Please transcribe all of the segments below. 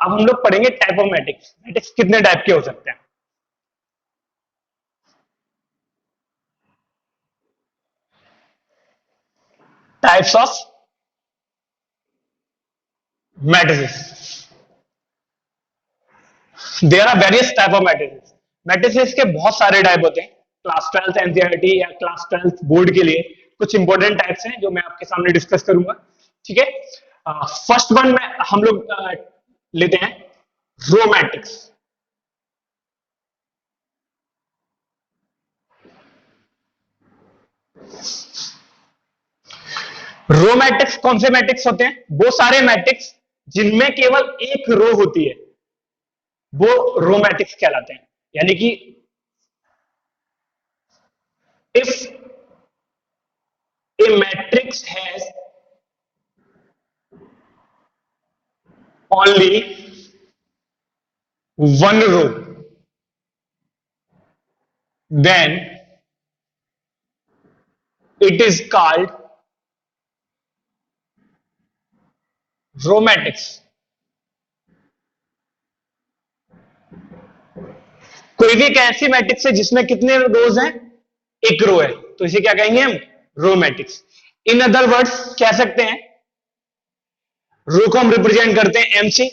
अब हम लोग पढ़ेंगे टाइप ऑफ मैट्रिक्स। मैट्रिक्स कितने टाइप के हो सकते हैं? Types of matrices. There are various type of matrices. Matrices के बहुत सारे टाइप होते हैं। क्लास 12 एनसीईआरटी या क्लास 12 बोर्ड के लिए कुछ इंपॉर्टेंट टाइप्स हैं जो मैं आपके सामने डिस्कस करूंगा। ठीक है, फर्स्ट वन में हम लोग लेते हैं रो मैट्रिक्स। रो मैट्रिक्स कौन से मैट्रिक्स होते हैं? वो सारे मैट्रिक्स जिनमें केवल एक रो होती है वो रो मैट्रिक्स कहलाते हैं। यानी कि if a matrix has only one row, then it is called row matrix. कोई भी एक ऐसी मैट्रिक्स है जिसमें कितने रोज हैं? एक रो है, तो इसे क्या कहेंगे हम? Row matrix. In other words कह सकते हैं रो को हम रिप्रेजेंट करते हैं एम से।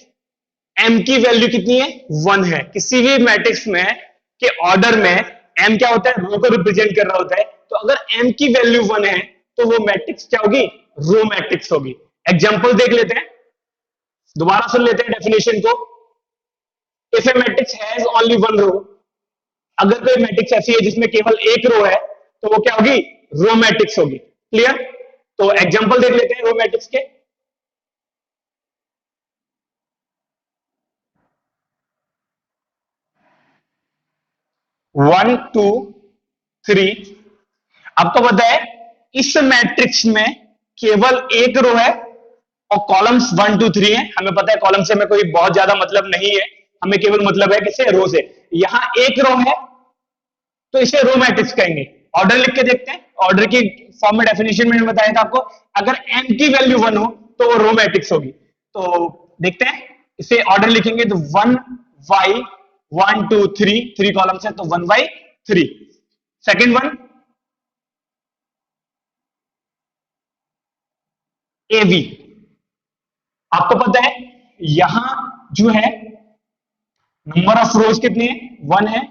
एम की वैल्यू कितनी है? 1 है। किसी भी मैट्रिक्स में के ऑर्डर में एम क्या होता है? रो को रिप्रेजेंट कर रहा होता है। तो अगर एम की वैल्यू 1 है तो वो मैट्रिक्स क्या होगी? रो मैट्रिक्स होगी। एग्जांपल देख लेते हैं, दोबारा सुन लेते हैं डेफिनेशन को। If a matrix has only one row, अगर कोई मैट्रिक्स ऐसी है जिसमें केवल एक रो है तो वो क्या होगी? रो मैट्रिक्स होगी। क्लियर? तो एग्जांपल देख लेते हैं रो मैट्रिक्स के। One two three. आपको पता है इस मैट्रिक्स में केवल एक रो है और कॉलम्स 1 2 3 है। हमें पता है कॉलम से हमें कोई बहुत ज्यादा मतलब नहीं है, हमें केवल मतलब है किससे? रो से। यहां एक रो है तो इसे रो मैट्रिक्स कहेंगे। ऑर्डर लिख के देखते हैं। ऑर्डर की फॉर्म में डेफिनेशन में बताया था आपको, अगर एम की वैल्यू 1 हो तो वो रो मैट्रिक्स होगी। तो देखते हैं, इसे ऑर्डर लिखेंगे तो 1 वाई 1 2 3, 3 कॉलम्स है तो 1 by 3। Second one A V. आपको पता है यहां जो है नंबर ऑफ रोज कितने हैं? 1 है।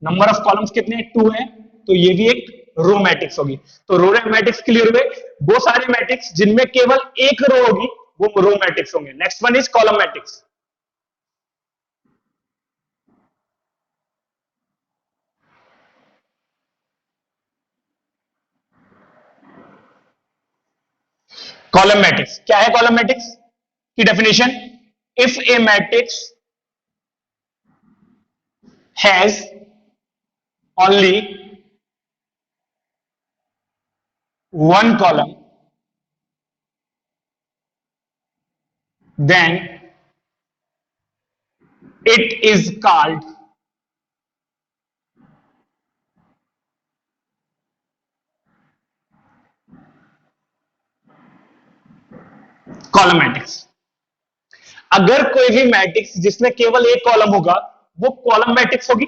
नंबर ऑफ कॉलम्स कितने हैं? 2 है। तो ये भी एक रो मैट्रिक्स होगी। तो रो मैट्रिक्स क्लियर हुए। वो सारे मैट्रिक्स जिनमें केवल एक रो होगी वो रो मैट्रिक्स होंगे। Next one is column matrix. Column matrix क्या है? कॉलम मैट्रिक्स की definition, if a matrix has only one column then it is called column matrix. अगर कोई भी मैट्रिक्स जिसमें केवल एक कॉलम होगा वो कॉलम मैट्रिक्स होगी।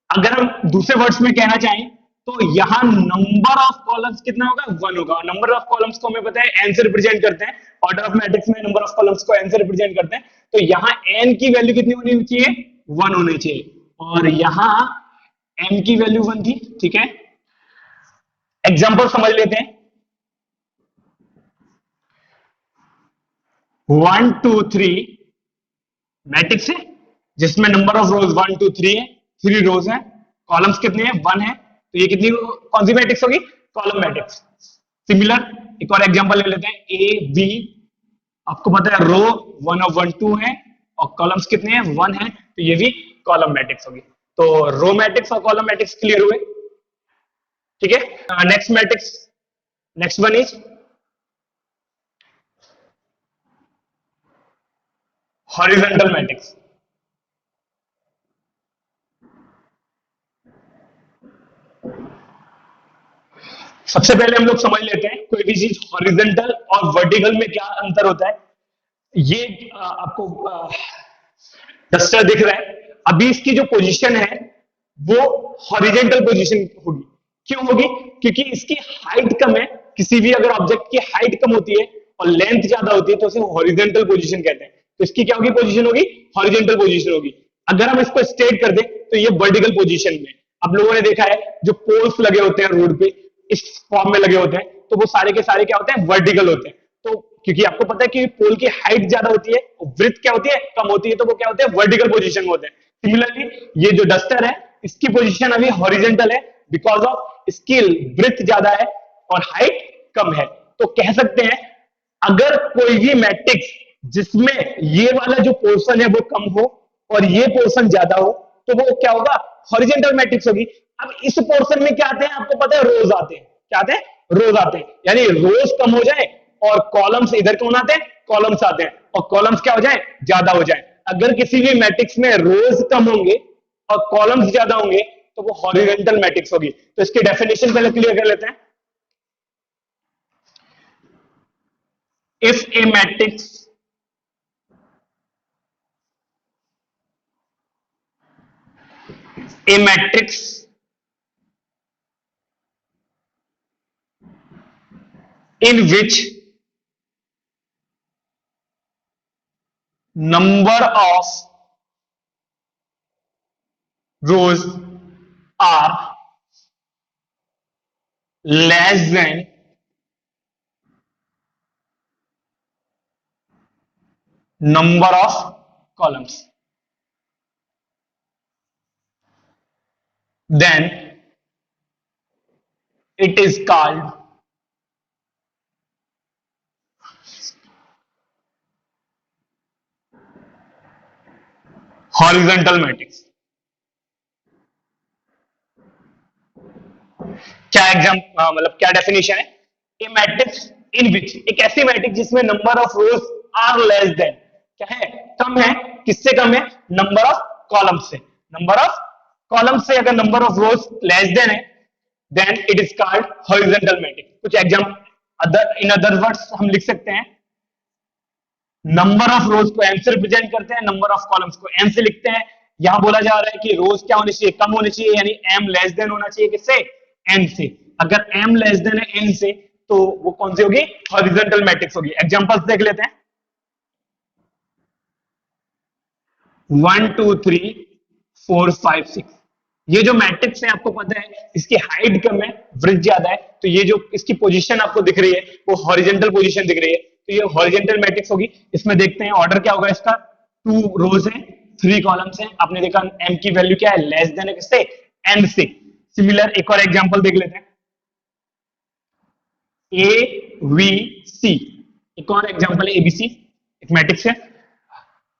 अगर हम दूसरे वर्ड्स में कहना चाहें तो यहां नंबर ऑफ कॉलम्स कितना होगा? 1 होगा। नंबर ऑफ कॉलम्स को हमें पता है एन से रिप्रेजेंट करते हैं। ऑर्डर ऑफ मैट्रिक्स में नंबर ऑफ कॉलम्स को एन से रिप्रेजेंट करते हैं। तो यहां एन की वैल्यू कितनी होनी चाहिए? 1 होनी चाहिए। और यहां एम की वैल्यू 1 थी। ठीक है, एग्जाम्पल समझ लेते हैं। 1 2 3 मैट्रिक्स है जिसमें नंबर ऑफ रोज 1 2 3 है। 3 रोज है, कॉलम्स कितने हैं? 1 है। तो ये कितनी कौन सी मैट्रिक्स होगी? Column matrix. सिमिलर एक और एग्जांपल ले लेते हैं। ए बी, आपको पता है रो 1 और 1 2 है और कॉलम्स कितने हैं? 1 है। तो ये भी कॉलम मैट्रिक्स होगी। तो रो मैट्रिक्स और कॉलम मैट्रिक्स क्लियर हुए। ठीक है, next matrix, next one is horizontal matrix. सबसे पहले हम लोग समझ लेते हैं कोई भी चीज हॉरिजॉन्टल और वर्टिकल में क्या अंतर होता है। ये आपको डस्टर दिख रहा है, अभी इसकी जो पोजीशन है वो हॉरिजेंटल पोजीशन होगी। क्यों होगी? क्योंकि इसकी हाइट कम है। किसी भी अगर ऑब्जेक्ट की हाइट कम होती है और लेंथ ज्यादा होती है तो उसे हॉरिजेंटल पोजीशन कहते हैं। तो इसकी क्या होगी पोजीशन? होगी हॉरिजेंटल पोजीशन होगी। अगर हम इसको स्ट्रेट कर दें तो ये वर्टिकल पोजीशन में। अब लोगों ने देखा है जो पोल्स लगे होते हैं रोड पे इस फॉर्म में लगे होते हैं, तो वो सारे के सारे क्या होते हैं? वर्टिकल होते हैं। तो क्योंकि आपको पता है कि पोल की हाइट ज्यादा होती है और ब्रेथ क्या होती है? कम होती है, तो वो क्या होते हैं? वर्टिकल पोजीशन में होते हैं। सिमिलरली ये जो डस्टर है इसकी पोजीशन अभी हॉरिजेंटल है बिकॉज ऑफ इसकी ब्रेथ ज्यादा है और हाइट कम है। तो कह सकते हैं अगर कोई भी मैट्रिक्स जिसमें ये वाला जो पोर्शन है वो कम हो और ये पोर्शन ज्यादा हो तो वो क्या होगा? हॉरिजेंटल मैट्रिक्स होगी। अब इस पोर्शन में क्या आते हैं? आपको पता है रोज आते हैं। क्या आते हैं? रोज आते हैं। यानी रोज कम हो जाए और कॉलम्स इधर कौन आते हैं? कॉलम्स आते हैं। और कॉलम्स क्या हो जाए? ज्यादा हो जाए। अगर किसी भी मैट्रिक्स में रोज कम होंगे और कॉलम्स ज्यादा होंगे तो वो हॉरिजेंटल मैट्रिक्स होगी। तो इसकी डेफिनेशन पहले क्लियर कर लेते हैं। If a matrix a matrix in which number of rows are less than number of columns, then it is called horizontal matrix। क्या एग्जाम मतलब क्या डेफिनेशन है? ए मैट्रिक्स इन विच, एक ऐसी मैट्रिक्स जिसमें number of rows are less than, क्या है? कम है। किससे कम है? नंबर ऑफ कॉलम से। नंबर ऑफ कॉलम से अगर number of rows less than है then it is called horizontal matrix. कुछ एग्जाम इन अदर वर्ड्स हम लिख सकते हैं नंबर ऑफ रोज को एम से रिप्रेजेंट करते हैं, नंबर ऑफ कॉलम्स को एम से लिखते हैं। यहां बोला जा रहा है कि रोज क्या होनी चाहिए? कम होनी चाहिए, यानी एम लेस देन होना चाहिए किससे? एन से। अगर एम लेस देन है एन से तो वो कौन सी होगी? हॉरिजॉन्टल मैट्रिक्स होगी। एग्जांपल्स देख लेते हैं। 1 2 3 4 5 6 ये जो मैट्रिक्स है आपको पता है इसकी हाइट कम है, ब्रेथ ज्यादा है, तो ये जो इसकी पोजीशन आपको दिख रही है वो हॉरिजॉन्टल पोजीशन दिख रही है, तो ये हॉरिजॉन्टल मैट्रिक्स होगी। इसमें देखते हैं ऑर्डर क्या होगा इसका। 2 रोज है, 3 कॉलम्स हैं। आपने देखा एम की वैल्यू क्या है? लेस देन है किससे? एन से। सिमिलर एक और एग्जांपल देख लेते हैं। ए वी सी, एक और एग्जांपल है एबीसी, एक मैट्रिक्स है।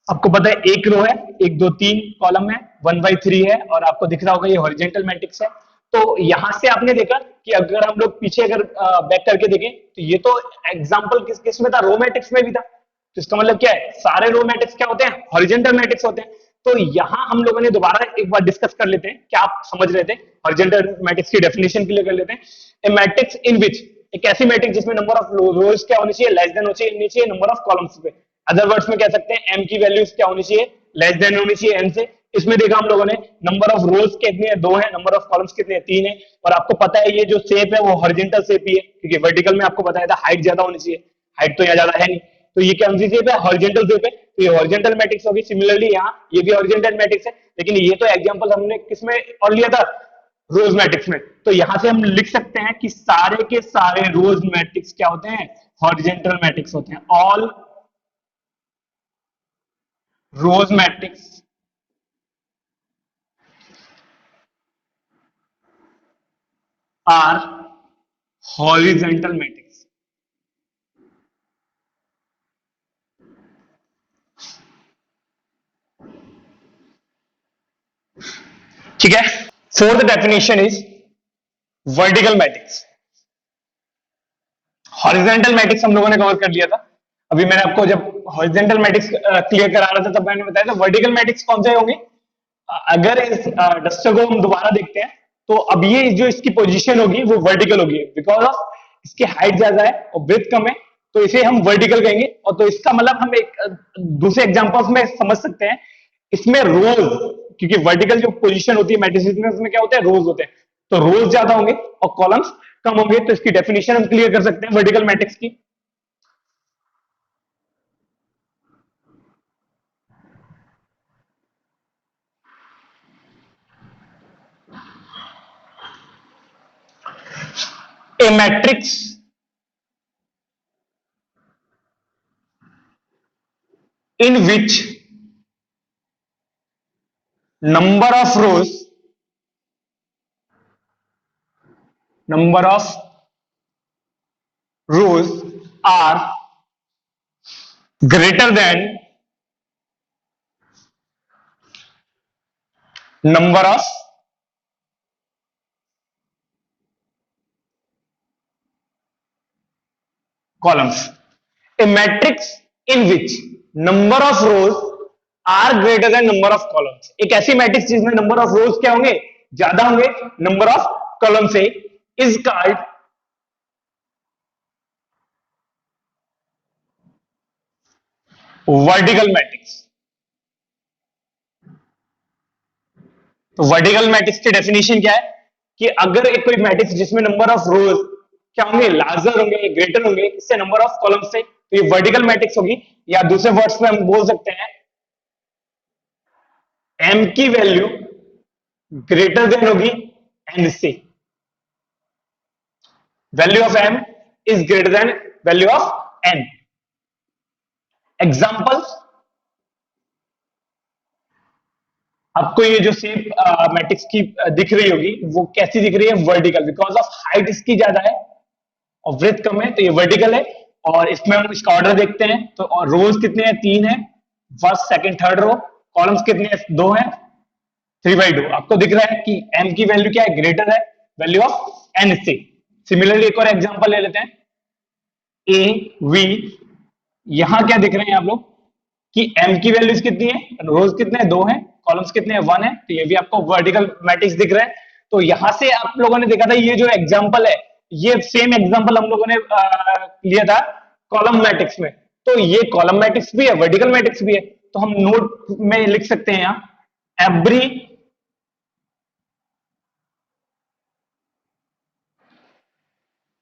आपको पता है एक रो है, 1 2 3 कॉलम है, 1/3 है और आपको दिख रहा होगा ये हॉरिजॉन्टल मैट्रिक्स है। तो यहां से आपने देखा कि अगर हम लोग पीछे अगर बैक करके देखें तो ये तो एग्जांपल किस किस में था? रो मैट्रिक्स में भी था। तो इसका मतलब क्या है? सारे रो मैट्रिक्स क्या होते हैं? हॉरिजॉन्टल मैट्रिक्स होते हैं। तो यहां हम लोगों ने दोबारा एक बार डिस्कस कर लेते हैं, क्या आप समझ रहे थे? हॉरिजॉन्टल मैट्रिक्स की डेफिनेशन क्लियर कर लेते हैं। ए मैट्रिक्स इन विच, एक ऐसी मैट्रिक्स जिसमें नंबर ऑफ रोज क्या होनी चाहिए? लेस देन होनी चाहिए नंबर ऑफ कॉलम्स पे। अदर वर्ड्स में कह सकते हैं एम की वैल्यूज क्या होनी चाहिए? लेस देन होनी चाहिए एन से। इसमें देखा हम लोगों ने नंबर ऑफ रोज कितने हैं? 2 है। नंबर ऑफ कॉलम्स कितने हैं? 3 है। और आपको पता है ये जो शेप है वो हॉरिजॉन्टल शेप ही है, क्योंकि वर्टिकल में आपको बताया था हाइट ज्यादा होनी चाहिए, हाइट तो यहाँ ज्यादा है नहीं, तो ये कौन सी शेप है? हॉरिजॉन्टल शेप है, तो ये हॉरिजॉन्टल मैट्रिक्स होगी। सिमिलरली यहाँ ये भी हॉरिजॉन्टल मैट्रिक्स है, लेकिन ये तो एग्जांपल हमने किसमें और लिया था? रोज मैट्रिक्स में। तो यहां से हम लिख सकते हैं कि सारे के सारे रोज मैट्रिक्स क्या होते हैं? हॉरिजॉन्टल मैट्रिक्स होते हैं। All rows matrix are horizontal matrix. ठीक है। Fourth definition is vertical matrix. Horizontal matrix हम लोगों ने कवर कर लिया था। अभी मैंने आपको जब हॉरिजॉन्टल मैट्रिक्स क्लियर करा रहा था तब मैंने बताया था वर्टिकल मैट्रिक्स कौन से होंगे। अगर इस डस्टर को हम दोबारा देखते हैं तो अब ये जो इसकी पोजीशन होगी वो वर्टिकल होगी बिकॉज ऑफ इसकी हाइट ज्यादा है और ब्रेथ कम है, तो इसे हम वर्टिकल कहेंगे। और तो इसका मतलब हम एक दूसरे एग्जांपल्स में समझ सकते हैं, इसमें रोज, क्योंकि वर्टिकल जो पोजीशन होती है मैट्रिसेस में उसमें क्या होते हैं, रोज होते हैं, तो रोज ज्यादा होंगे और कॉलम्स कम होंगे। तो इसकी डेफिनेशन हम क्लियर कर सकते हैं वर्टिकल मैट्रिक्स की। A matrix in which number of rows are greater than number of columns. A matrix in which number of rows are greater than number of columns. एक ऐसी मैट्रिक्स जिसमें number of रोज क्या होंगे, ज्यादा होंगे number of column से, is called vertical matrix. तो vertical matrix की डेफिनेशन क्या है कि अगर एक कोई मैट्रिक्स जिसमें नंबर ऑफ रोज क्या होंगे, लार्जर होंगे, ग्रेटर होंगे इससे नंबर ऑफ कॉलम से, तो ये वर्टिकल मैट्रिक्स होगी। या दूसरे वर्ड्स में हम बोल सकते हैं m की वैल्यू ग्रेटर देन होगी n से। Value of m is greater than value of n। Example, आपको ये जो शेप मैट्रिक्स की दिख रही होगी वो कैसी दिख रही है, वर्टिकल, बिकॉज ऑफ हाइट इसकी ज्यादा है और ब्रेथ कम है, तो ये वर्टिकल है। और इसमें हम इसका ऑर्डर देखते हैं तो और रोज कितने हैं, 3 है, first second third row. Columns कितने हैं, 2 है, 3/2। आपको दिख रहा है कि m की वैल्यू क्या है, ग्रेटर है वैल्यू ऑफ n से। सिमिलरली एक और एग्जांपल ले लेते हैं, a v, यहां क्या दिख रहे हैं आप लोग कि m की वैल्यूज कितनी है, रोज कितने हैं, 2 है, कॉलम्स कितने हैं, 1 है, तो ये भी आपको वर्टिकल मैट्रिक्स दिख रहा है। तो यहां से आप लोगों ने देखा था ये जो एग्जांपल है, ये सेम एग्जांपल हम लोगों ने लिया था कॉलम मैट्रिक्स में। तो ये कॉलम मैट्रिक्स भी है, वर्टिकल मैट्रिक्स भी है। तो हम नोट में लिख सकते हैं यहां, every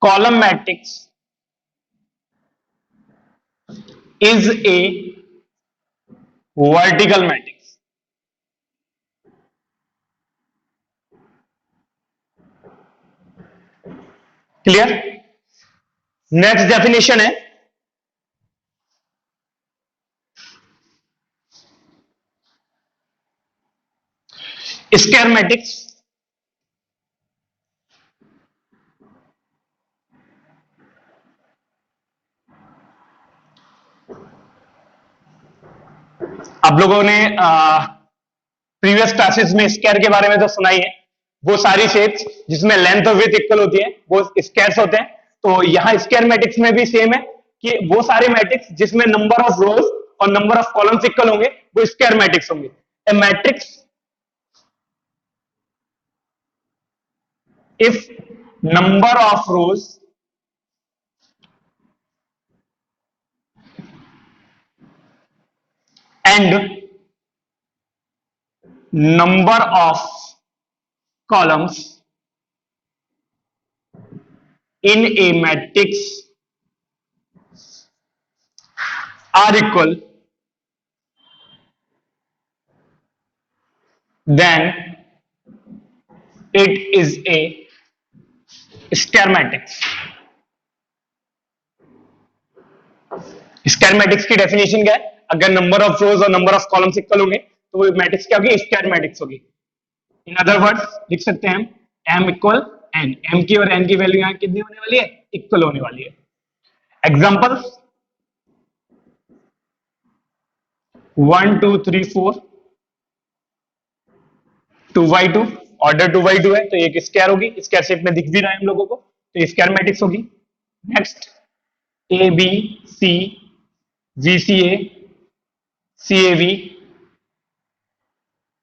column matrix is a vertical matrix. Clear? Next definition है स्क्वायर मैट्रिक्स। आप लोगों ने प्रीवियस क्लासेस में स्क्वायर के बारे में तो सुना ही है, वो सारी शेप्स जिसमें लेंथ और विड्थ इक्वल होती है वो स्क्वायर्स होते हैं। तो यहां स्क्वायर मैट्रिक्स में भी सेम है कि वो सारे मैट्रिक्स जिसमें नंबर ऑफ रोज और नंबर ऑफ कॉलम्स इक्वल होंगे वो स्क्वायर मैट्रिक्स होंगे। ए matrix if number of rows and number of columns in a matrix are equal, then it is a square matrix. Square matrix की definition क्या है, अगर number of रोज और number of columns equal होंगे तो वो matrix क्या होगी, स्क्वायर मैट्रिक्स होगी। इन अदर वर्ड्स लिख सकते हैं हम m इक्वल n, m की और n की वैल्यू यहां कितनी होने वाली है, इक्वल होने वाली है। एग्जांपल 1 2 3 4 2/2, ऑर्डर 2/2 है तो एक स्क्वायर होगी, स्क्वायर शेप में दिख भी रहा है हम लोगों को, तो ये स्क्वायर मैट्रिक्स होगी। Next A B C V C A C A V,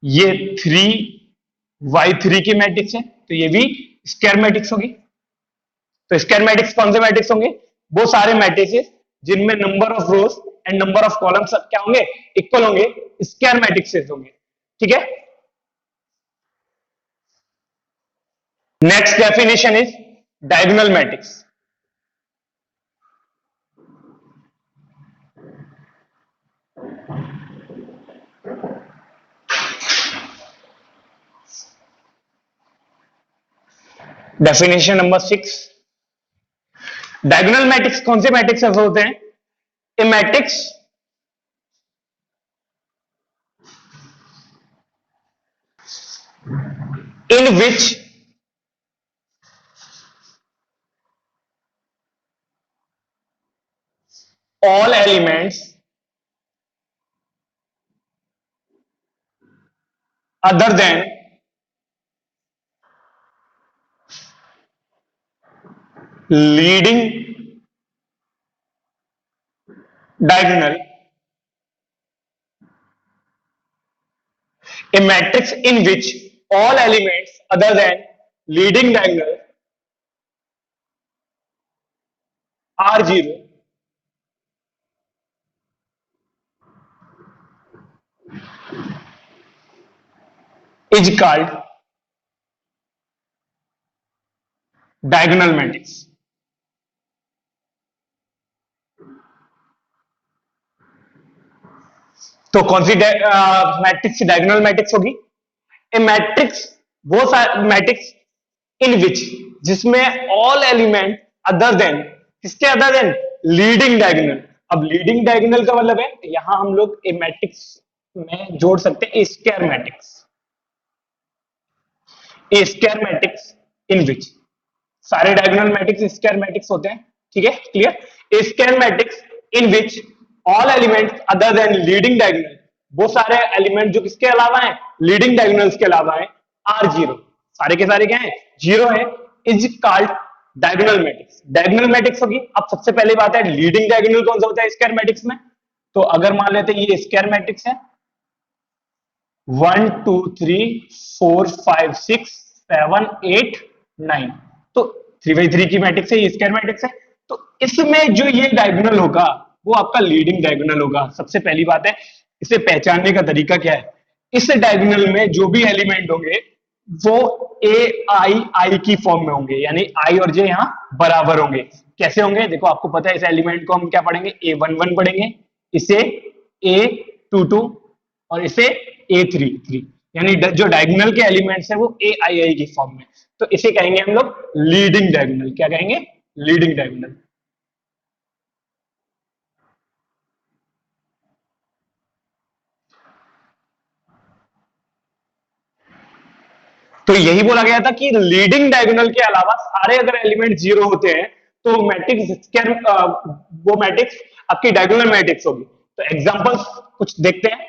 ये 3y3 की मैट्रिक्स है तो ये भी स्क्वायर मैट्रिक्स होगी। तो स्क्वायर मैट्रिक्स कौन से मैट्रिक्स होंगे, वो सारे मैट्रिक्स जिनमें number of rose and number of columns क्या होंगे, इक्वल होंगे, स्क्वायर मैट्रिक्सेस होंगे। ठीक है, next definition is diagonal matrix. Definition number 6, diagonal matrix कौन से मैट्रिक्स ऐसे होते हैं, ए matrix in which all elements other than leading diagonal, a matrix in which all elements other than leading diagonal are zero is called diagonal matrix। तो कौन सी matrix diagonal matrix होगी, ए matrix वो matrix in which जिसमें all element other than, किसके other than, leading diagonal. अब leading diagonal का मतलब है यहां हम लोग ए मैट्रिक्स में जोड़ सकते हैं square matrix, A square matrix in विच, सारे डायगोनल मैट्रिक्स स्क्वायर मैट्रिक्स होते हैं। ठीक है, clear, A square matrix in which all elements other than leading diagonal, वो सारे एलिमेंट जो किसके अलावा हैं, लीडिंग डायगोनल्स के अलावा हैं, आर जीरो, सारे के सारे क्या हैं, जीरो है, is called diagonal matrix. Diagonal matrix होगी। अब सबसे पहली बात है लीडिंग डायगोनल कौन सा होता है स्क्वायर मैट्रिक्स में, तो अगर मान लेते हैं ये स्क्वायर मैट्रिक्स है 1 2 3 4 5 6 7 8 9, तो 3x3 की मैट्रिक्स है, ये स्क्वायर मैट्रिक्स है, तो इसमें जो ये डायगोनल होगा वो आपका लीडिंग डायगोनल होगा। सबसे पहली बात है इसे पहचानने का तरीका क्या है, इस डायगोनल में जो भी एलिमेंट होंगे वो ए आई की फॉर्म में होंगे, यानी आई और जे यहां बराबर होंगे। कैसे होंगे, देखो आपको पता है इस एलिमेंट को हम क्या पढ़ेंगे, A11 पढ़ेंगे, इसे A22 और इसे A33, यानी जो डायगोनल के एलिमेंट्स है वो ए आई की फॉर्म में, तो इसे कहेंगे हम लोग लीडिंग डायगोनल। क्या कहेंगे, लीडिंग डायगोनल। तो यही बोला गया था कि लीडिंग डायगोनल के अलावा सारे अगर एलिमेंट जीरो होते हैं तो मैट्रिक्स वो मैट्रिक्स आपकी डायगोनल मैट्रिक्स होगी। तो एग्जांपल्स कुछ देखते हैं।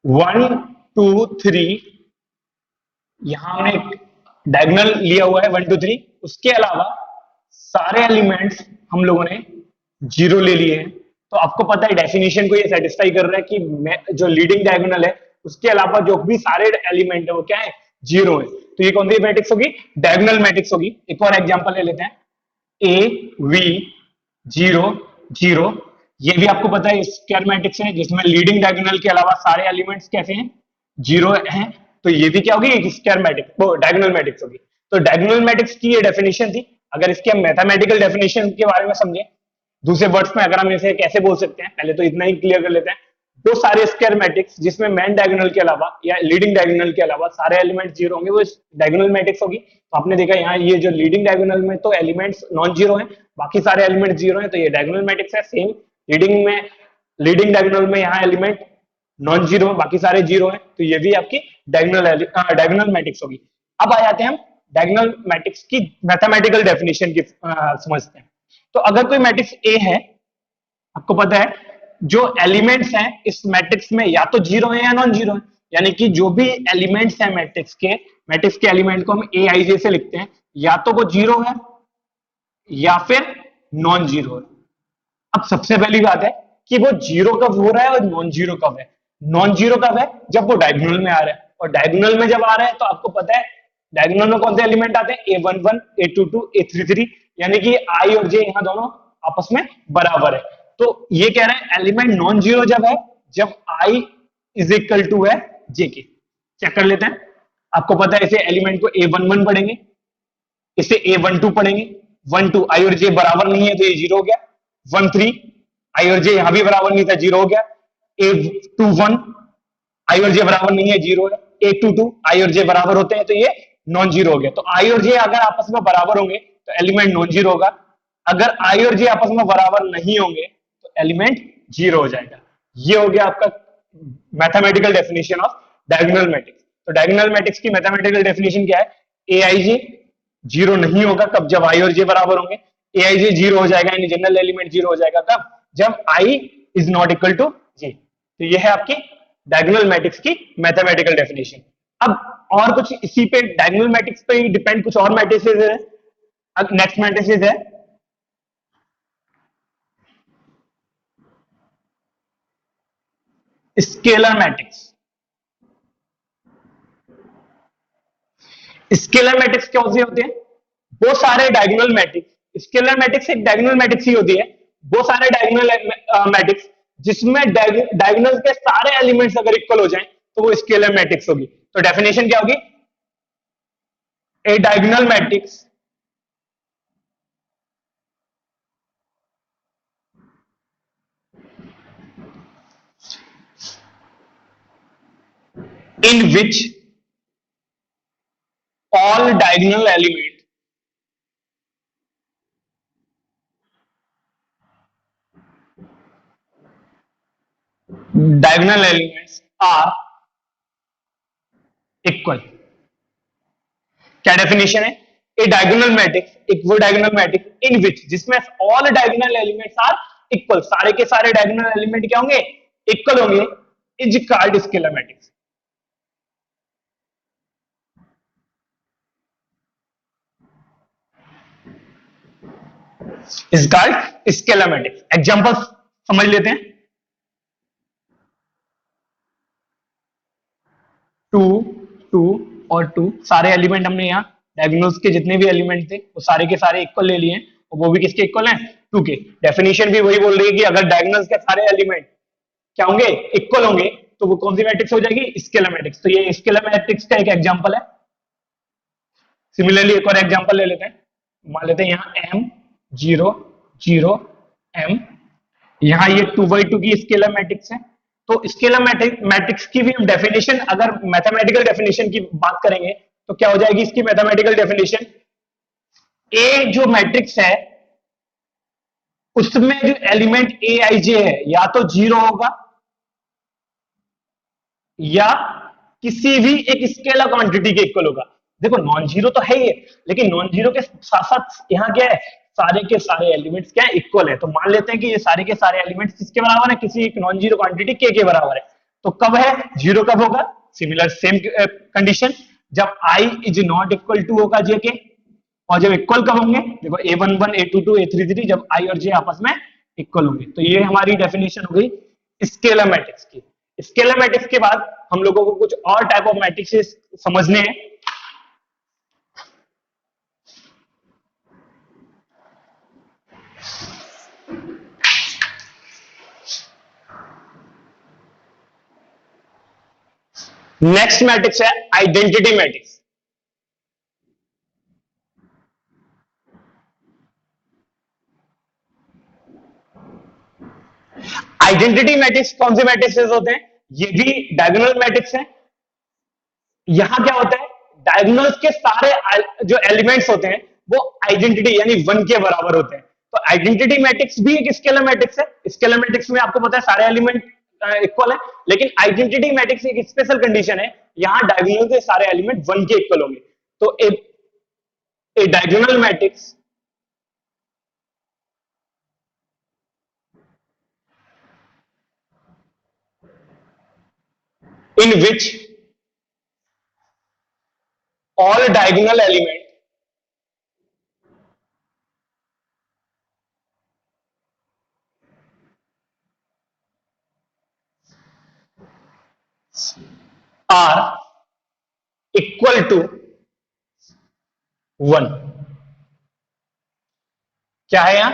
1 2 3, यहां हमने डायगोनल लिया हुआ है 1 2 3, उसके अलावा सारे एलिमेंट्स हम लोगों ने जीरो ले लिए हैं। तो आपको पता है डेफिनेशन को ये सेटिस्फाई कर रहा है कि जो लीडिंग डायगोनल है उसके अलावा जो भी सारे एलिमेंट है वो क्या है, जीरो है। तो ये कौन सी मैट्रिक्स होगी, डायगोनल मैट्रिक्स होगी। एक और एग्जांपल ले लेते हैं, ए वी 0 0, ये भी आपको पता है स्क्वायर मैट्रिक्स है जिसमें लीडिंग डायगोनल के अलावा सारे एलिमेंट्स कैसे हैं, जीरो हैं। तो ये भी क्या होगी, स्क्वायर मैट्रिक्स, वो डायगोनल मैट्रिक्स होगी। तो डायगोनल मैट्रिक्स की ये डेफिनेशन थी। अगर इसके हम मैथमेटिकल डेफिनेशन के बारे में समझे, दूसरे वर्ड्स में अगर हम इसे कैसे बोल सकते हैं, पहले तो इतना ही क्लियर कर लेते हैं। दो सारे स्क्वायर मैट्रिक्स जिसमें मेन डायगोनल के अलावा या लीडिंग डायगोनल के अलावा सारे एलिमेंट जीरो होंगे, वो डायगोनल मैट्रिक्स होगी। तो आपने देखा यहाँ ये जो लीडिंग डायगोनल में तो एलिमेंट्स नॉन जीरो हैं, बाकी सारे एलिमेंट जीरो हैं, तो ये डायगोनल मैट्रिक्स है। सेम लीडिंग डायगोनल में यहाँ एलिमेंट नॉन जीरो है, बाकी सारे जीरो हैं, तो ये भी आपकी डायगोनल मैट्रिक्स होगी। अब आ जाते हैं हम डायगोनल मैट्रिक्स की मैथमेटिकल डेफिनेशन की समझते हैं। तो अगर कोई मैट्रिक्स ए है, आपको पता है जो एलिमेंट्स हैं इस मैट्रिक्स में या तो जीरो है या नॉन जीरो है, यानी कि जो भी एलिमेंट्स हैं मैट्रिक्स के एलिमेंट को हम ए आई जे से लिखते हैं, या तो वो जीरो है या फिर नॉन जीरो है। अब सबसे पहली बात है कि वो जीरो कब हो रहा है और नॉन जीरो कब है। नॉन जीरो कब है, जब वो डायगोनल में आ रहा है, और डायगोनल में जब आ रहा है तो आपको पता है डायगोनल में कौन से एलिमेंट आते हैं, A11, A22, A33, यानी कि I और J यहाँ दोनों आपस में बराबर है। तो ये कह रहे हैं एलिमेंट नॉन जीरो जब है, जब I इज इक्वल टू है J के। चेक कर लेते हैं। आपको पता है इसे एलिमेंट को A11 पढ़ेंगे, इसे A12 पढ़ेंगे। 12 I और J बराबर नहीं है तो ये जीरो हो गया। 13 I और J यहां भी बराबर नहीं था, जीरो हो गया। A21 I और J बराबर नहीं है, जीरो है। A22 I और J बराबर होते हैं तो ये नॉन जीरो हो गया। तो I और J अगर आपस में बराबर होंगे तो एलिमेंट नॉन जीरो होगा। अगर I और J आपस में बराबर नहीं होंगे तो एलिमेंट जीरो हो जाएगा। ये हो गया आपका mathematical definition of diagonal matrix. तो डायगोनल मैट्रिक्स की मैथमेटिकल डेफिनेशन क्या है, Aij जीरो नहीं होगा कब, जब I और J बराबर होंगे। Aij जीरो हो जाएगा यानी जनरल एलिमेंट जीरो हो जाएगा कब, जब I is not equal to J। तो ये है आपकी डायगोनल मैट्रिक्स की मैथमेटिकल डेफिनेशन। अब और कुछ इसी पे डायगोनल मैट्रिक्स पे ही डिपेंड कुछ और मैट्रिसेस है। अब नेक्स्ट मैट्रिसेस है स्केलर मैट्रिक्स। स्केलर मैट्रिक्स कौन से होते हैं, वो सारे डायगोनल मैट्रिक्स, स्केलर मैट्रिक्स एक डायगोनल मैट्रिक्स ही होती है, वो सारे डायगोनल मैट्रिक्स जिसमें डायगोनल के सारे एलिमेंट्स अगर इक्वल हो जाएं तो वो स्केलर मैट्रिक्स होगी। तो डेफिनेशन क्या होगी, a diagonal matrix in which all diagonal elements are equal। क्या डेफिनेशन है, ए डायगोनल मैट्रिक्स, एक वो डायगोनल मैट्रिक्स इन विच जिसमें all diagonal elements are equal, सारे के सारे डायगोनल एलिमेंट क्या होंगे, इक्वल होंगे, is called scalar matrix. Is called scalar matrix. Example समझ लेते हैं। 2 2 और 2 सारे एलिमेंट हमने यहाँ डायगोनल्स के जितने भी एलिमेंट थे वो सारे के सारे इक्वल ले लिए हैं, और वो भी किसके इक्वल हैं, 2 के। डेफिनेशन भी वही बोल रही है कि अगर डायगोनल्स के सारे एलिमेंट क्या होंगे, इक्वल होंगे, तो वो कौन सी मैट्रिक्स हो जाएगी, स्केलर मैट्रिक्स। तो ये स्केलर मैट्रिक्स का एक एग्जांपल है। सिमिलरली एक और एग्जांपल ले लेते हैं। मान लेते हैं यहाँ m 0 0 m, यहाँ ये 2/2 की स्केलर मैट्रिक्स है। तो स्केलर मैट्रिक्स की भी डेफिनेशन अगर मैथमेटिकल डेफिनेशन की बात करेंगे तो क्या हो जाएगी इसकी मैथमेटिकल डेफिनेशन, ए जो मैट्रिक्स है उसमें जो एलिमेंट ए आई जे है या तो जीरो होगा या किसी भी एक स्केलर क्वांटिटी के इक्वल होगा। देखो नॉन जीरो तो है ही है, लेकिन नॉन जीरो के साथ साथ यहाँ क्या है, सारे के सारे एलिमेंट्स क्या है, इक्वल है। तो मान लेते हैं कि ये सारे के सारे एलिमेंट्स किसके बराबर है, किसी एक नॉन जीरो क्वांटिटी के बराबर है। तो कब है, जीरो कब होगा, सिमिलर सेम कंडीशन जब I is not equal to होगा जे के। और जब इक्वल कब होंगे, देखो A11 A22 A33 जब आई और जे आपस में इक्वल होंगे। तो ये हमारी डेफिनेशन हो गई स्केलर मैट्रिक्स की। स्केलर मैट्रिक्स के बाद हम लोगों को कुछ और टाइप ऑफ मैट्रिक्स समझने हैं। नेक्स्ट मैट्रिक्स है आइडेंटिटी मैट्रिक्स। आइडेंटिटी मैट्रिक्स कौन से मैट्रिक्स होते हैं, ये भी डायगोनल मैट्रिक्स है। यहां क्या होता है, डायगोनल्स के सारे जो एलिमेंट्स होते हैं वो आइडेंटिटी यानी 1 के बराबर होते हैं। तो आइडेंटिटी मैट्रिक्स भी एक स्केलर मैट्रिक्स है। स्केलर मैट्रिक्स में आपको पता है सारे एलिमेंट इक्वल है, लेकिन आइडेंटिटी मैट्रिक्स एक स्पेशल कंडीशन है, यहां डायगोनल के सारे एलिमेंट 1 के इक्वल होंगे। तो a diagonal matrix in which all diagonal elements are equal to 1। क्या है यहां?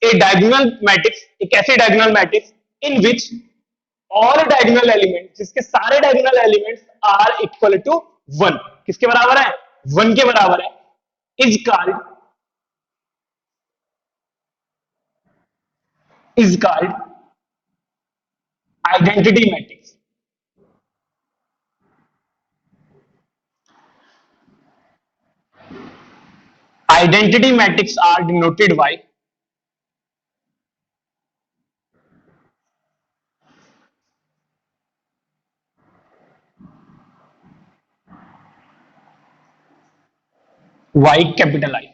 ए डायगोनल मैट्रिक्स, एक ऐसी diagonal matrix in which all diagonal element, जिसके सारे diagonal elements are equal to 1। किसके बराबर है? 1 के बराबर है। Is called identity matrix. Identity matrices are denoted by Y capital I।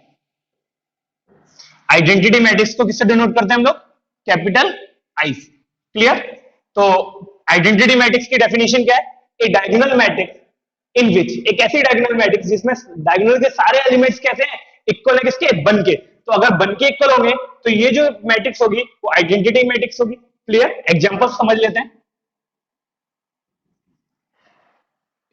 Identity matrix को किससे डिनोट करते हैं हम लोग? कैपिटल आई से। क्लियर? तो आइडेंटिटी मैट्रिक्स की डेफिनेशन क्या है? ए डायगोनल मैट्रिक्स इन विच, एक ऐसी डायगोनल मैट्रिक्स जिसमें डायगोनल के सारे एलिमेंट्स कैसे हैं? इक्वल है। किसके? बन के। तो अगर बन के इक्वल होंगे तो ये जो मैट्रिक्स होगी वो आइडेंटिटी मैट्रिक्स होगी। क्लियर? एग्जांपल समझ लेते हैं।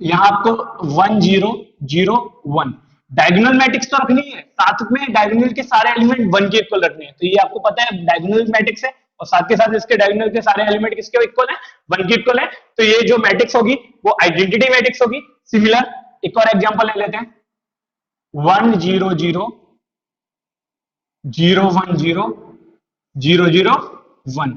यहां आपको 1 0 0 1 डायगोनल मैट्रिक्स तो रखनी है, साथ में डायगोनल के सारे एलिमेंट 1 के इक्वल रखने हैं। तो ये आपको पता है डायगोनल मैट्रिक्स है, और साथ के साथ इसके डायगोनल के सारे एलिमेंट किसके इक्वल है? 1 के इक्वल है। तो ये जो मैट्रिक्स होगी वो आइडेंटिटी मैट्रिक्स होगी। सिमिलर एक और एग्जांपल ले लेते हैं। 1 0 0 0 1 0 0 0 1।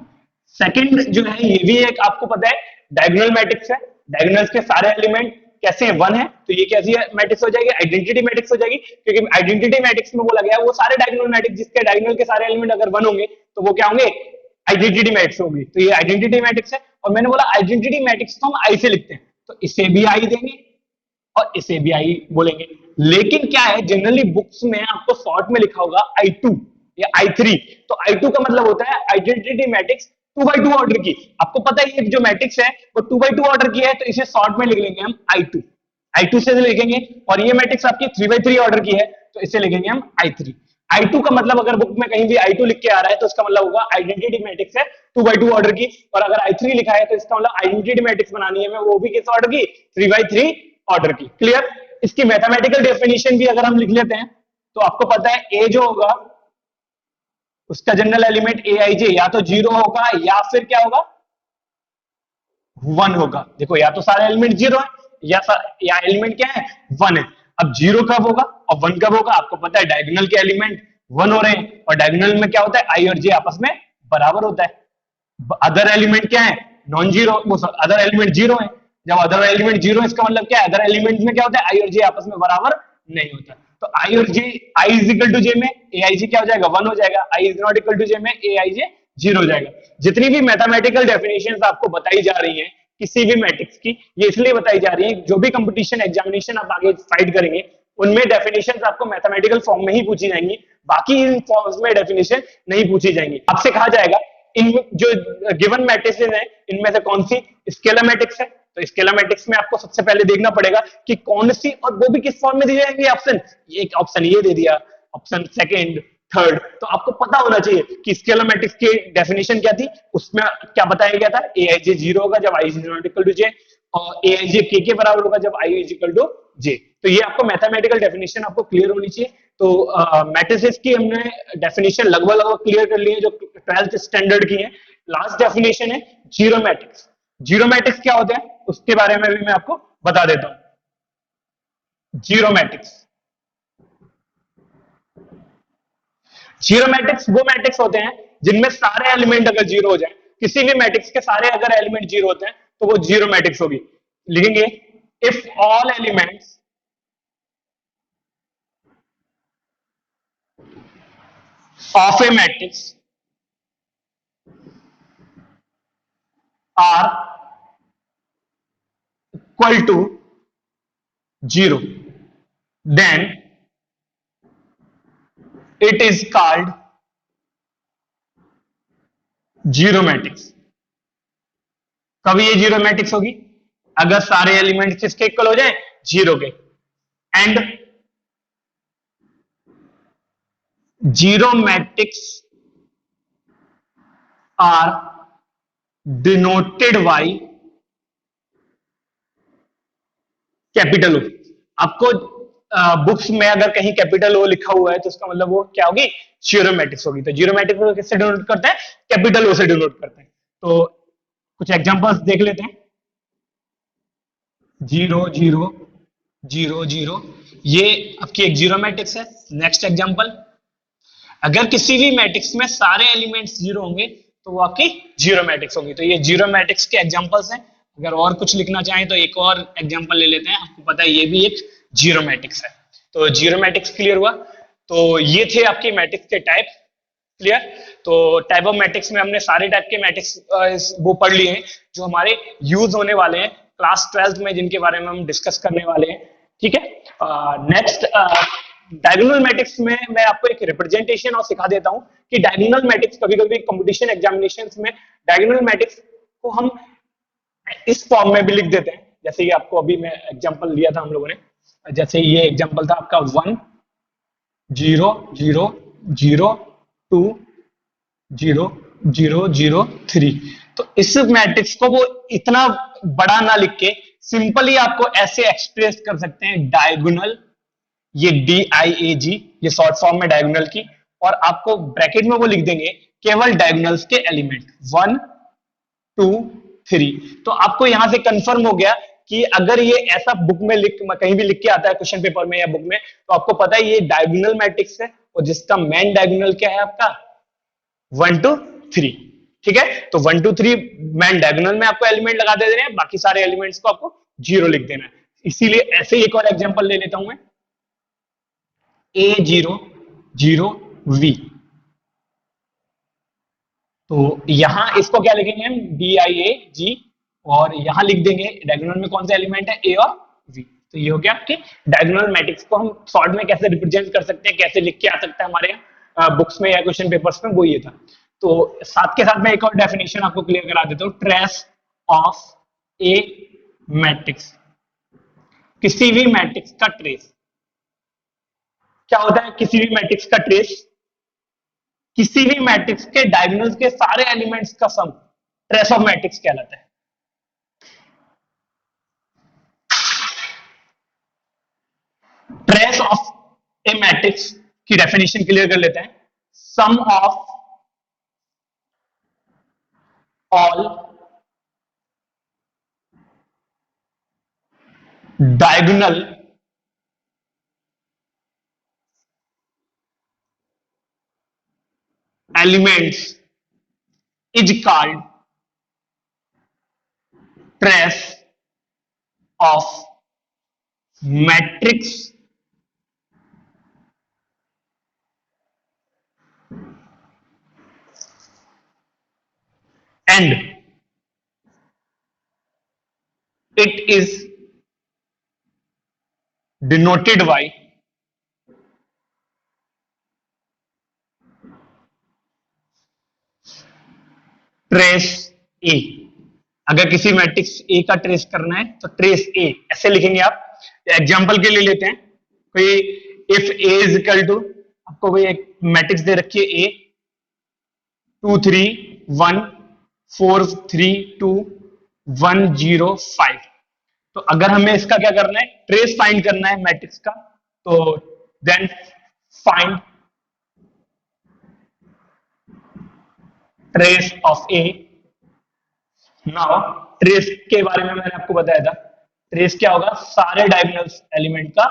सेकंड जो है ये भी एक आपको पता है डायगोनल मैट्रिक्स है। डायगोनल्स के सारे एलिमेंट कैसे हैं? 1 है। तो ये कैसी मैट्रिक्स हो जाएगी? आइडेंटिटी मैट्रिक्स हो जाएगी, क्योंकि आइडेंटिटी मैट्रिक्स में बोला गया है वो सारे डायगोनल मैट्रिक्स जिसके डायगोनल के सारे एलिमेंट अगर 1 होंगे तो वो क्या होंगे? आइडेंटिटी मैट्रिक्स होगी। तो ये आइडेंटिटी मैट्रिक्स है। और मैंने बोला आइडेंटिटी मैट्रिक्स को हम आई से लिखते हैं, तो इसे भी आई देंगे और इसे भी आई बोलेंगे। लेकिन क्या है, जनरली बुक्स में आपको शॉर्ट में लिखा होगा I2 या I3। तो I2 का मतलब होता है आइडेंटिटी मैट्रिक्स 2x2 ऑर्डर की। आपको पता है ये जो मैट्रिक्स है वो 2x2 ऑर्डर की है, तो इसे शॉर्ट में लिख लेंगे हम I2 से लिखेंगे। और ये मैट्रिक्स आपकी 3x3 ऑर्डर की है, तो इसे लिखेंगे हम I3। I2 का मतलब अगर बुक में कहीं भी I2 लिख के आ रहा है तो इसका मतलब होगा आइडेंटिटी मैट्रिक्स है 2x2 ऑर्डर की। और अगर I3 लिखा है तो इसका मतलब आइडेंटिटी मैट्रिक्स बनानी है वो भी किस ऑर्डर की? 3x3 ऑर्डर की। क्लियर? इसकी मैथमेटिकल डेफिनेशन भी अगर हम लिख लेते हैं तो आपको पता है ए जो होगा उसका जनरल एलिमेंट ए आई जे या तो 0 होगा या फिर क्या होगा? 1 होगा। देखो या तो सारे एलिमेंट 0 है या एलिमेंट क्या है? 1 है। अब 0 कब होगा और 1 कब होगा? आपको पता है डायगोनल के एलिमेंट 1 हो रहे हैं, और डायगोनल में क्या होता है? आई और जे आपस में बराबर होता है। अदर एलिमेंट क्या है? नॉन जीरो, अदर एलिमेंट 0 है। जब अदर एलिमेंट 0 है इसका मतलब क्या है? अदर एलिमेंट में क्या होता है? आई और जे आपस में बराबर नहीं होता। तो आई और जे, आई इज इक्वल टू जे में ए आई जे क्या हो जाएगा? 1 हो जाएगा। I is not equal to जे में ए आई जे 0 हो जाएगा। जितनी भी मैथमेटिकल डेफिनेशंस आपको बताई जा रही हैं किसी भी मैट्रिक्स की, ये इसलिए बताई जा रही है जो भी कंपटीशन एग्जामिनेशन आप आगे फाइट करेंगे उनमें डेफिनेशंस आपको मैथमेटिकल फॉर्म में ही पूछी जाएंगी, बाकी इन फॉर्म्स में डेफिनेशन नहीं पूछी जाएंगी। आपसे कहा जाएगा इन जो गिवन मैट्रिसेस हैं इनमें से कौन सी स्केलर मैट्रिक्स है। तो स्केलर मैट्रिक्स में आपको सबसे पहले देखना पड़ेगा कि कौन सी, और वो भी किस फॉर्म में दिए जाएंगे ऑप्शन। ये ऑप्शन ये दे दिया, ऑप्शन सेकंड थर्ड। तो आपको पता होना चाहिए कि स्केलर मैट्रिक्स की डेफिनेशन क्या थी, उसमें क्या बताया गया था? ए आई जे 0 होगा जब I is not equal to जे, और ए आई जे के बराबर होगा जब आई इज इक्वल टू जे। तो ये आपको मैथमेटिकल डेफिनेशन आपको क्लियर होनी चाहिए। तो मैट्रिसेस की हमने डेफिनेशन लगभग क्लियर कर ली है जो 12th स्टैंडर्ड की है। लास्ट डेफिनेशन है जीरो मैट्रिक्स। जीरो मैट्रिक्स क्या होते हैं उसके बारे में भी मैं आपको बता देता हूं। जीरो मैट्रिक्स, जीरो मैट्रिक्स वो मैट्रिक्स होते हैं जिनमें सारे एलिमेंट अगर 0 हो जाए, किसी भी मैट्रिक्स के सारे अगर एलिमेंट 0 होते हैं तो वो जीरो मैट्रिक्स होगी। लिखेंगे if all elements of a matrix are equal to 0 then it is called zero matrix. कब ये जीरो मैट्रिक्स होगी? अगर सारे एलिमेंट किसके इक्वल हो जाए? 0 के। And zero matrix are denoted by capital O। आपको बुक्स में अगर कहीं कैपिटल ओ लिखा हुआ है तो उसका मतलब वो क्या होगी, जीरो मैट्रिक्स होगी। तो जीरो मैट्रिक्स को किससे डिनोट करते हैं, कैपिटल ओ से डिनोट करते हैं। तो कुछ एग्जांपल्स देख लेते हैं। जीरो जीरो जीरो जीरो, ये आपकी एक जीरो मैट्रिक्स है। नेक्स्ट एग्जांपल, अगर किसी भी मैट्रिक्स में सारे एलिमेंट्स जीरो होंगे तो वो आपकी जीरो मैट्रिक्स होंगी। तो ये जीरो मैट्रिक्स के एग्जांपल्स हैं। अगर और कुछ लिखना चाहें तो एक और एग्जांपल ले लेते हैं। आपको पता है ये भी एक जीरो मैट्रिक्स है। तो जीरो मैट्रिक्स क्लियर हुआ। तो ये थे आपके मैट्रिक्स के टाइप। क्लियर। तो टाइप ऑफ मैट्रिक्स में हमने सारे टाइप के मैट्रिक्स वो पढ़ लिए हैं जो हमारे यूज होने वाले हैं क्लास 12 में, जिनके बारे में हम डिस्कस करने वाले हैं। ठीक है। नेक्स्ट डायगोनल मैट्रिक्स में मैं आपको एक रिप्रेजेंटेशन और सिखा देता हूं कि डायगोनल मैट्रिक्स कभी कभी कंपटीशन एग्जामिनेशंस में डायगोनल मैट्रिक्स को हम इस फॉर्म में भी लिख देते हैं। जैसे ये आपको अभी मैं एग्जांपल लिया था हम लोगों ने, जैसे ये एग्जांपल था आपका 1 0 0 0 2 0 0 0 3। तो इस मैट्रिक्स को वो इतना बड़ा ना लिख के सिंपली आपको ऐसे एक्सप्रेस कर सकते हैं, डायगोनल, ये DIAG, ये शॉर्ट फॉर्म में डायगोनल की, और आपको ब्रैकेट में वो लिख देंगे केवल डायगोनल्स के एलिमेंट 1 2 3। तो आपको यहां से कंफर्म हो गया कि अगर ये ऐसा बुक में कहीं भी लिख के आता है क्वेश्चन पेपर में या बुक में, तो आपको पता है ये डायगोनल मैट्रिक्स है और जिसका मेन डायगोनल क्या है आपका 1 2 3। ठीक है। तो 1 2 3 मेन डायगोनल में आपको एलिमेंट लगा दे रहे हैं, बाकी सारे एलिमेंट्स को आपको जीरो लिख देना है। इसीलिए ऐसे ही एक और एग्जांपल ले लेता हूं मैं, A0 0 V। तो यहां इसको क्या लिखेंगे हम, DIAG, और यहां लिख देंगे डायगोनल में कौन सा एलिमेंट है, A और V। तो ये हो गया आपके डायगोनल मैट्रिक्स को हम शॉर्ट में कैसे रिप्रेजेंट कर सकते हैं, कैसे लिख के आ सकता है हमारे बुक्स में या क्वेश्चन पेपर्स में, वो ये था। तो साथ के साथ मैं एक और डेफिनेशन आपको क्लियर करा देता हूं, ट्रेस ऑफ ए मैट्रिक्स। किसी भी मैट्रिक्स का ट्रेस क्या होता है, किसी भी मैट्रिक्स का ट्रेस किसी भी मैट्रिक्स के डायगोनल्स के सारे एलिमेंट्स का सम ट्रेस ऑफ मैट्रिक्स कहलाता है। ट्रेस ऑफ ए मैट्रिक्स की डेफिनेशन क्लियर कर लेते हैं, sum of all diagonal elements is called trace of matrix and it is denoted by trace A. अगर किसी मैट्रिक्स ए का ट्रेस करना है तो ट्रेस ए ऐसे लिखेंगे आप। एग्जांपल के लिए लेते हैं, कोई if A is equal to, आपको कोई एक मैट्रिक्स दे रखी है ए 2 3 1 4 3 2 1 0 5। तो अगर हमें इसका क्या करना है, ट्रेस फाइंड करना है मैट्रिक्स का, तो then find trace of A. Now trace के बारे में मैंने आपको बताया था, ट्रेस क्या होगा, सारे डायगोनल एलिमेंट का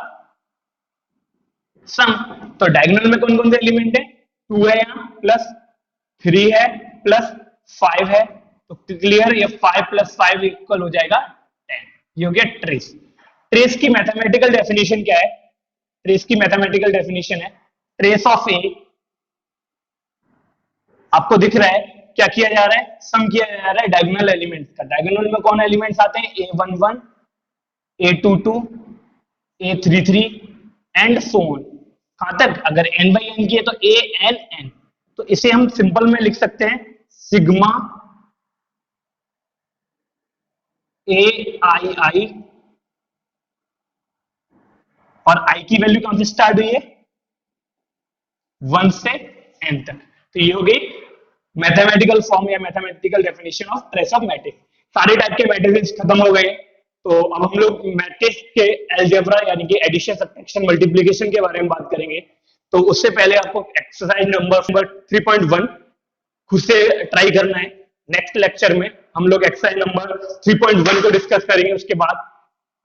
सम। तो डायगोनल में कौन कौन से एलिमेंट है, 2 है यहाँ, प्लस 3 है, प्लस 5 है। तो क्लियर, ये 5 + 5 इक्वल हो जाएगा 10। ये हो गया ट्रेस। ट्रेस की मैथमेटिकल डेफिनेशन क्या है, ट्रेस की मैथमेटिकल डेफिनेशन है, ट्रेस ऑफ ए, आपको दिख रहा है क्या किया जा रहा है, सम किया जा रहा है डायगोनल एलिमेंट्स का। डायगोनल में कौन एलिमेंट्स आते हैं, A11 A22 A33 and so on. कहां तक, अगर n/n की है तो ANN। तो इसे हम सिंपल में लिख सकते हैं सिग्मा AII, और I की वैल्यू कहां से स्टार्ट हुई है, 1 से n तक। तो ये हो गई मैथमेटिकल फॉर्म या mathematical definition of trace of matrix. सारे टाइप के मैट्रिक्स खत्म हो गए। तो अब हम लोग मैट्रिक्स के अलजेब्रा यानी कि एडिशन सब्ट्रैक्शन मल्टीप्लिकेशन के बारे में बात करेंगे। तो उससे पहले आपको एक्सरसाइज नंबर 3.1 खुद से ट्राई करना है। नेक्स्ट लेक्चर में हम लोग एक्सरसाइज नंबर 3.1 को डिस्कस करेंगे, उसके बाद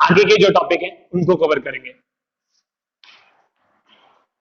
आगे के जो टॉपिक हैं उनको कवर करेंगे।